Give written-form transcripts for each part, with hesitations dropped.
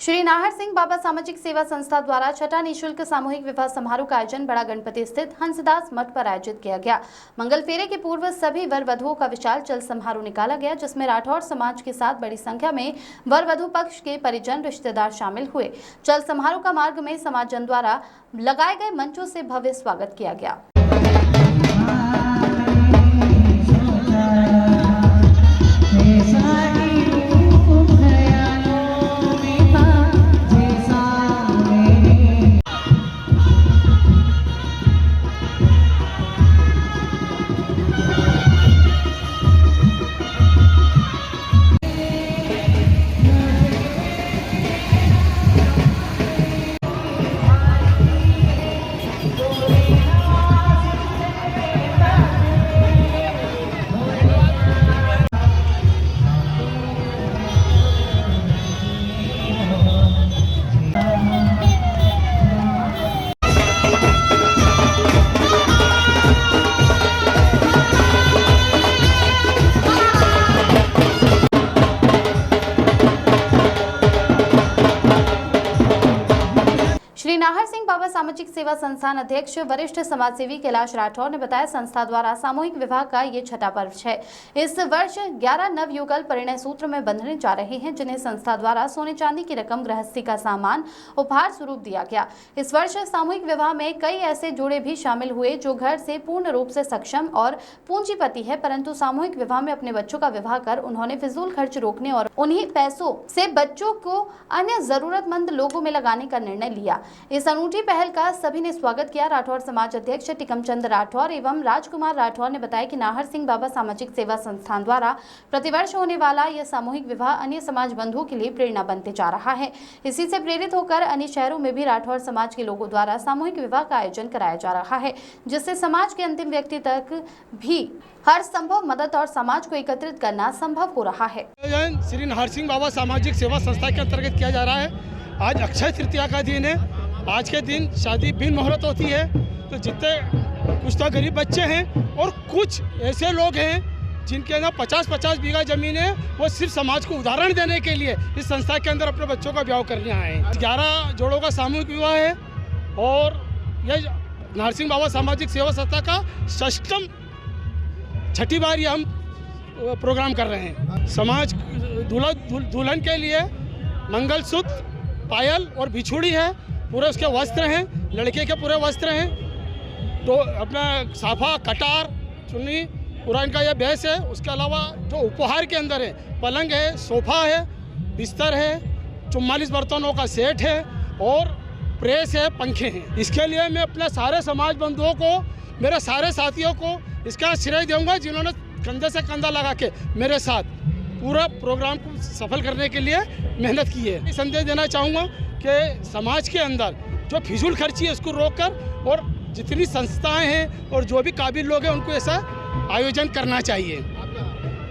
श्री नाहर सिंह बाबा सामाजिक सेवा संस्था द्वारा छठा निःशुल्क सामूहिक विवाह समारोह का आयोजन बड़ा गणपति स्थित हंसदास मठ पर आयोजित किया गया। मंगल फेरे के पूर्व सभी वर वधुओं का विशाल चल समारोह निकाला गया, जिसमें राठौर समाज के साथ बड़ी संख्या में वर वधु पक्ष के परिजन रिश्तेदार शामिल हुए। चल समारोह का मार्ग में समाजजन द्वारा लगाए गए मंचों से भव्य स्वागत किया गया। श्री नाहर सिंह बाबा सामाजिक सेवा संस्थान अध्यक्ष वरिष्ठ समाजसेवी कैलाश राठौर ने बताया, संस्था द्वारा सामूहिक विवाह का ये छठा पर्व है। इस वर्ष 11 नवयुगल परिणय सूत्र में बंधने जा रहे हैं, जिन्हें संस्था द्वारा सोने चांदी की रकम, गृहस्थी का सामान उपहार स्वरूप दिया गया। इस वर्ष सामूहिक विवाह में कई ऐसे जोड़े भी शामिल हुए जो घर से पूर्ण रूप से सक्षम और पूंजीपति है, परंतु सामूहिक विवाह में अपने बच्चों का विवाह कर उन्होंने फिजूल खर्च रोकने और उन्हीं पैसों से बच्चों को अन्य जरूरतमंद लोगों में लगाने का निर्णय लिया। इस अनूठी पहल का सभी ने स्वागत किया। राठौर समाज अध्यक्ष टिकमचंद राठौर एवं राजकुमार राठौर ने बताया कि नाहर सिंह बाबा सामाजिक सेवा संस्थान द्वारा प्रतिवर्ष होने वाला यह सामूहिक विवाह अन्य समाज बंधुओं के लिए प्रेरणा बनते जा रहा है। इसी से प्रेरित होकर अन्य शहरों में भी राठौर समाज के लोगों द्वारा सामूहिक विवाह का आयोजन कराया जा रहा है, जिससे समाज के अंतिम व्यक्ति तक भी हर संभव मदद और समाज को एकत्रित करना संभव हो रहा है। श्री नाहर सिंह बाबा सामाजिक सेवा संस्था के अंतर्गत किया जा रहा है। आज अक्षय तृतीया का दिन है। आज के दिन शादी बिन मुहूर्त होती है, तो जितने कुछ तो गरीब बच्चे हैं और कुछ ऐसे लोग हैं जिनके ना 50-50 बीघा जमीन है, वो सिर्फ समाज को उदाहरण देने के लिए इस संस्था के अंदर अपने बच्चों का ब्याह करने आए हैं। 11 जोड़ों का सामूहिक विवाह है और यह नाहर सिंह बाबा सामाजिक सेवा संस्था का छठी बार ये हम प्रोग्राम कर रहे हैं। समाज दुल्हन के लिए मंगलसूत्र, पायल और बिछुड़ी है, पूरे उसके वस्त्र हैं, लड़के के पूरे वस्त्र हैं, तो अपना साफा, कटार, चुन्नी, पूरा इनका यह बेस है। उसके अलावा जो उपहार के अंदर है, पलंग है, सोफा है, बिस्तर है, 44 बर्तनों का सेट है और प्रेस है, पंखे हैं। इसके लिए मैं अपने सारे समाज बंधुओं को, मेरे सारे साथियों को इसका श्रेय दूंगा, जिन्होंने कंधे से कंधा लगा के मेरे साथ पूरा प्रोग्राम को सफल करने के लिए मेहनत की है। संदेश देना चाहूँगा कि समाज के अंदर जो फिजूल खर्ची है उसको रोककर और जितनी संस्थाएं हैं और जो भी काबिल लोग हैं उनको ऐसा आयोजन करना चाहिए।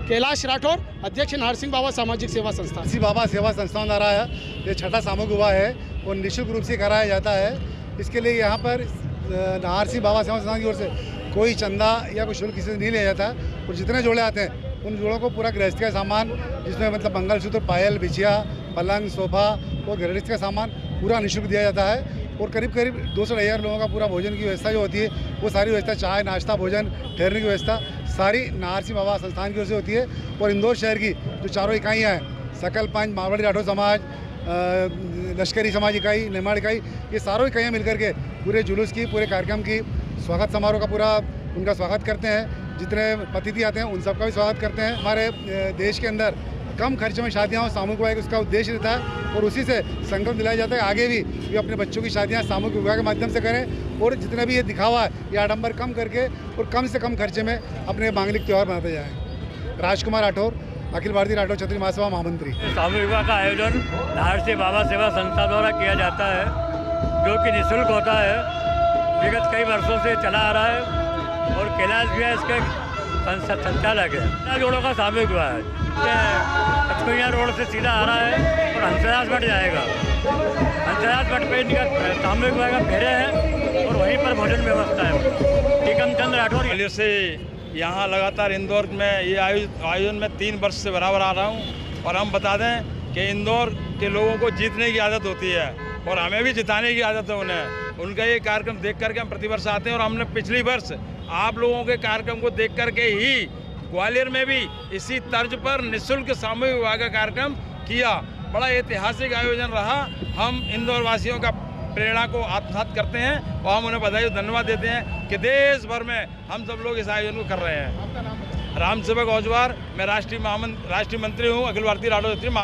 कैलाश राठौर, अध्यक्ष नाहर सिंह बाबा सामाजिक सेवा संस्था। श्री बाबा सेवा संस्थान द्वारा ये छठा सामूहिक विवाह है और निःशुल्क रूप से कराया जाता है। इसके लिए यहाँ पर नाहर सिंह बाबा सेवा संस्थान की ओर से कोई चंदा या कोई शुल्क किसी से नहीं लिया जाता और जितने जोड़े आते हैं उन जोड़ों को पूरा गृहस्थी का सामान, जिसमें मतलब मंगलसूत्र, पायल, बिछिया, पलंग, सोफा और गृहस्थी का सामान पूरा निःशुल्क दिया जाता है। और करीब 200-250 लोगों का पूरा भोजन की व्यवस्था जो होती है, वो सारी व्यवस्था, चाय, नाश्ता, भोजन, ठहरने की व्यवस्था सारी नाहर सिंह बाबा संस्थान की ओर से होती है। और इंदौर शहर की जो चारों इकाइयाँ हैं, सकल पंच, मारवाड़ी राठौर समाज, लश्करी समाज इकाई, निर्माण इकाई, ये सारों इकाइयाँ मिलकर के पूरे जुलूस की, पूरे कार्यक्रम की, स्वागत समारोह का पूरा उनका स्वागत करते हैं। जितने अतिथि आते हैं उन सबका भी स्वागत करते हैं। हमारे देश के अंदर कम खर्चे में शादियाँ हो, सामूहिक विवाह उसका उद्देश्य रहता है और उसी से संकल्प दिलाया जाता है आगे भी ये अपने बच्चों की शादियाँ सामूहिक विवाह के माध्यम से करें और जितना भी ये दिखावा है, ये आडंबर कम करके और कम से कम खर्चे में अपने मांगलिक त्यौहार बनाते जाएँ। राजकुमार राठौर, अखिल भारतीय राठौर क्षत्रिय महासभा महामंत्री। सामूहिक विवाह का आयोजन नाहर सिंह बाबा सेवा संस्था द्वारा किया जाता है, जो कि निःशुल्क होता है, विगत कई वर्षों से चला आ रहा है और कैलाश भी है इसके संचालक है। जोड़ों का सामूहिक विवाह है, पचकुइया रोड से सीधा आ रहा है और हंसदास मठ जाएगा। हंसदास मठ पे इनका सामूहिक विवाह का फेरे हैं और वहीं पर भोजन व्यवस्था है। टिकमचंद राठौर से यहाँ लगातार इंदौर में ये आयोजन में 3 वर्ष से बराबर आ रहा हूँ और हम बता दें कि इंदौर कि लोगों को जीतने की आदत होती है और हमें भी जिताने की आदत है उन्हें। उनका ये कार्यक्रम देख करके हम प्रतिवर्ष आते हैं और हमने पिछली वर्ष आप लोगों के कार्यक्रम को देख करके ही ग्वालियर में भी इसी तर्ज पर निःशुल्क सामूहिक विवाह का कार्यक्रम किया। बड़ा ऐतिहासिक आयोजन रहा। हम इंदौर वासियों का प्रेरणा को आत्मसात करते हैं और हम उन्हें बधाई और धन्यवाद देते हैं कि देश भर में हम सब लोग इस आयोजन को कर रहे हैं। राम सेवक औजवार, मैं राष्ट्रीय मंत्री हूँ, अखिल भारतीय राठौर क्षेत्रीय